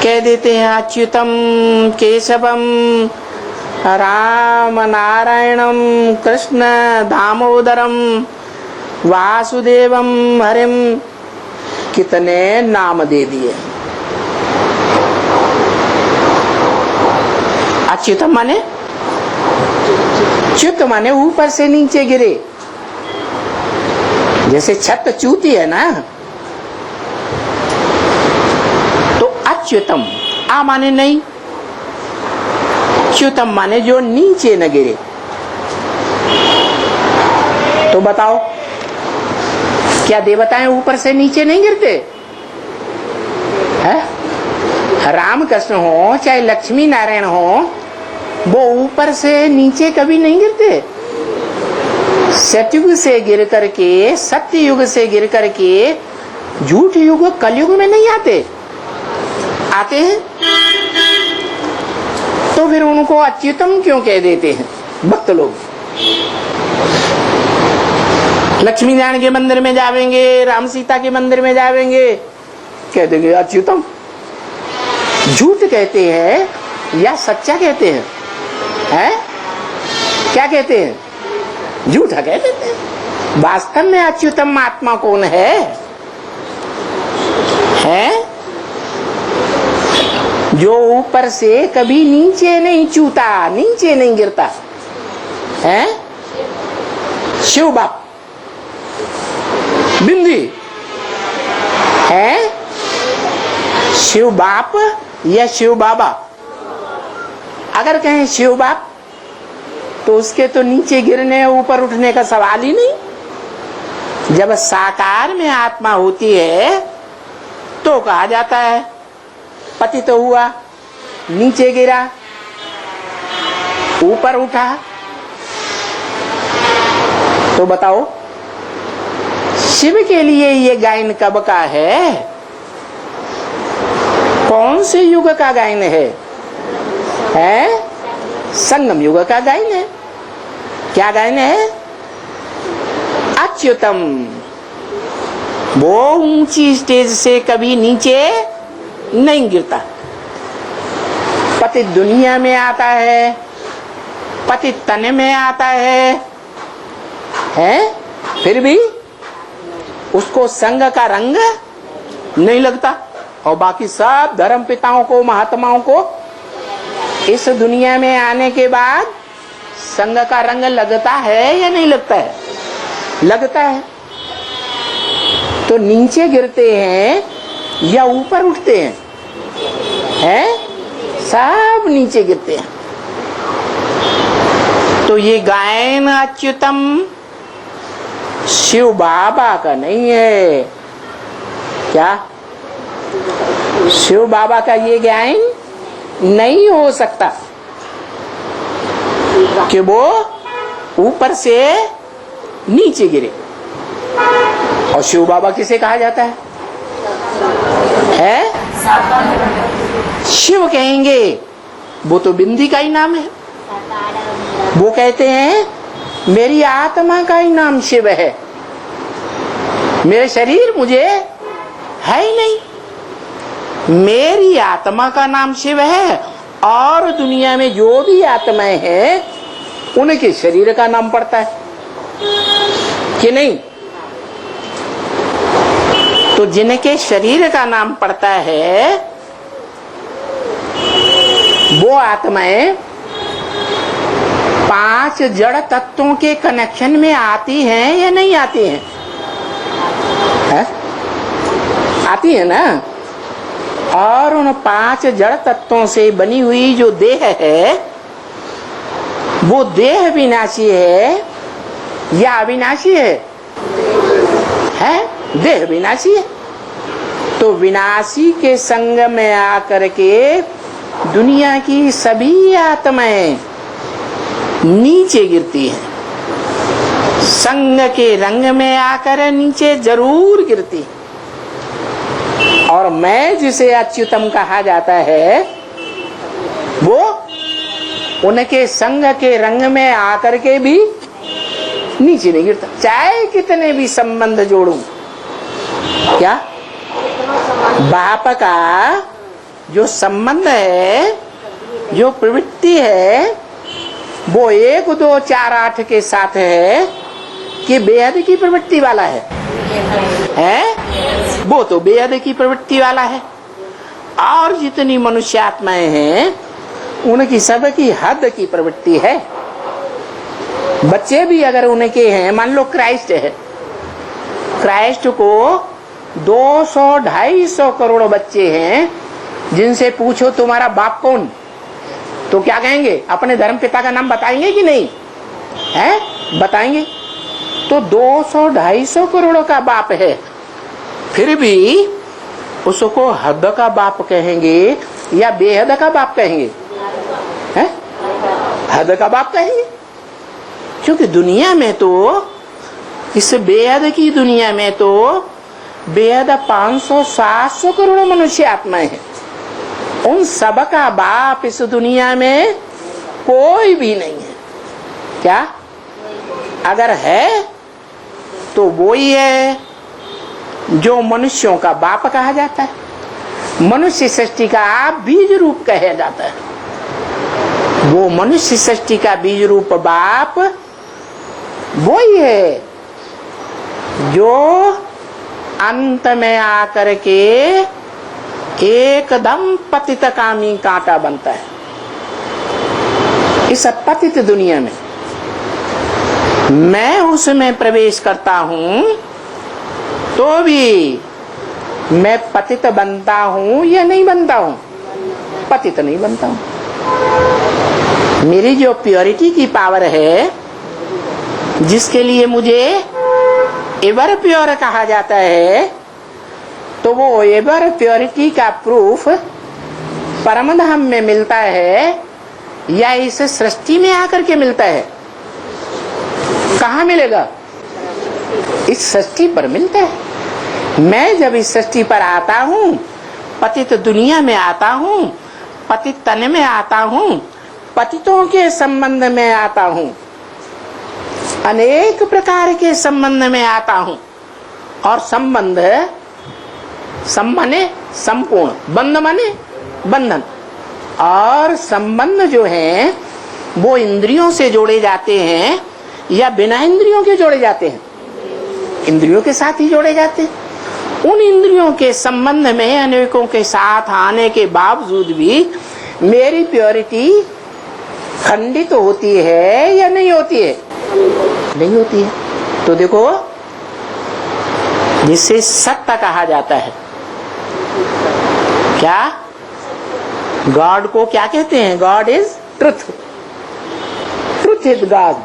कह देते हैं अच्युतम केशवम राम नारायणम कृष्ण दामोदरम वासुदेवम हरिम, कितने नाम दे दिए। अच्युतम माने च्युत माने ऊपर से नीचे गिरे, जैसे छत चूती है ना, तो अच्युतम आ माने नहीं, च्युतम माने जो नीचे न गिरे। तो बताओ क्या देवताएं ऊपर से नीचे नहीं गिरते हैं? राम कृष्ण हो चाहे लक्ष्मी नारायण हो, वो ऊपर से नीचे कभी नहीं गिरते। सतयुग से गिर करके, सत्य युग से गिर करके झूठ युग कलयुग में नहीं आते, आते हैं। तो फिर उनको अच्युतम क्यों कह देते हैं भक्त लोग? लक्ष्मी नारायण के मंदिर में जावेंगे, राम सीता के मंदिर में जावेंगे, कह देंगे अच्युतम। झूठ कहते हैं या सच्चा कहते हैं? हैं? क्या कहते हैं? झूठा कह देते हैं। वास्तव में अच्युतम आत्मा कौन है? हैं? जो ऊपर से कभी नीचे नहीं चूता, नीचे नहीं गिरता है। शिव बाप बिंदी है, शिव बाप या शिव बाबा। अगर कहें शिव बाप तो उसके तो नीचे गिरने ऊपर उठने का सवाल ही नहीं। जब साकार में आत्मा होती है तो कहा जाता है पति तो हुआ, नीचे गिरा, ऊपर उठा। तो बताओ शिव के लिए ये गायन कब का है? कौन से युग का गायन है? संगम युग का गायन है। क्या गायन है? अच्युतम। वो ऊंची स्टेज से कभी नीचे नहीं गिरता। पति दुनिया में आता है, पति तन में आता है, फिर भी उसको संग का रंग नहीं लगता। और बाकी सब धर्म पिताओं को, महात्माओं को इस दुनिया में आने के बाद संग का रंग लगता है या नहीं लगता है? लगता है। तो नीचे गिरते हैं या ऊपर उठते हैं? सब नीचे गिरते हैं। तो ये गायन अच्युतम शिव बाबा का नहीं है। क्या? शिव बाबा का ये गायन नहीं हो सकता कि वो ऊपर से नीचे गिरे। और शिव बाबा किसे कहा जाता है? शिव कहेंगे वो तो बिंदी का ही नाम है। वो कहते हैं मेरी आत्मा का ही नाम शिव है, मेरे शरीर मुझे है ही नहीं। मेरी आत्मा का नाम शिव है और दुनिया में जो भी आत्माएं हैं उनके शरीर का नाम पड़ता है कि नहीं? तो जिनके शरीर का नाम पड़ता है वो आत्माएं 5 जड़ तत्वों के कनेक्शन में आती हैं या नहीं आती हैं? आती है ना। और उन 5 जड़ तत्वों से बनी हुई जो देह है वो देह विनाशी है या अविनाशी है? देह विनाशी है। तो विनाशी के संग में आकर के दुनिया की सभी आत्माएं नीचे गिरती हैं। संग के रंग में आकर नीचे जरूर गिरती। और मैं जिसे अच्युतम कहा जाता है वो उनके संग के रंग में आकर के भी नीचे नहीं गिरता, चाहे कितने भी संबंध जोड़ूं। क्या? बाप का जो संबंध है, जो प्रवृत्ति है, वो 1, 2, 4, 8 के साथ है कि बेहद की प्रवृत्ति वाला है? वो तो बेहद की प्रवृत्ति वाला है। और जितनी मनुष्य आत्माएं हैं उनकी सबकी हद की प्रवृत्ति है। बच्चे भी अगर उनके हैं, मान लो क्राइस्ट है, क्राइस्ट को 200-250 करोड़ बच्चे हैं, जिनसे पूछो तुम्हारा बाप कौन, तो क्या कहेंगे? अपने धर्म पिता का नाम बताएंगे कि नहीं? है, बताएंगे। तो 200-250 करोड़ का बाप है, फिर भी उसको हद का बाप कहेंगे या बेहद का बाप कहेंगे? है, हद का बाप कहेंगे। क्योंकि दुनिया में तो, इस बेहद की दुनिया में तो बेहद 500-700 करोड़ मनुष्य आत्माएं हैं। उन सब का बाप इस दुनिया में कोई भी नहीं है। क्या? अगर है तो वो ही है जो मनुष्यों का बाप कहा जाता है, मनुष्य सृष्टि का बीज रूप कहा जाता है। वो मनुष्य सृष्टि का बीज रूप बाप वो ही है जो अंत में आकर के एकदम पतितकामी कांटा बनता है। इस पतित दुनिया में मैं उसमें प्रवेश करता हूं तो भी मैं पतित बनता हूं या नहीं बनता हूं? पतित नहीं बनता हूं। मेरी जो प्योरिटी की पावर है, जिसके लिए मुझे एवर प्योर कहा जाता है, तो वो एवर प्योरिटी का प्रूफ परमधाम में मिलता है या इस सृष्टि में आकर के मिलता है? कहाँ मिलेगा? इस सृष्टि पर मिलता है। मैं जब इस सृष्टि पर आता हूँ, पतित दुनिया में आता हूँ, पतित तन में आता हूँ, पतितों के संबंध में आता हूँ, अनेक प्रकार के संबंध में आता हूँ। और संबंध, सम माने संपूर्ण, बंध माने बंधन। और संबंध जो है वो इंद्रियों से जोड़े जाते हैं या बिना इंद्रियों के जोड़े जाते हैं? इंद्रियों के साथ ही जोड़े जाते हैं। उन इंद्रियों के संबंध में अनेकों के साथ आने के बावजूद भी मेरी प्योरिटी खंडित होती है या नहीं होती है? नहीं होती है। तो देखो, जिसे सत्य कहा जाता है, क्या गॉड को क्या कहते हैं? God is truth, truth is God.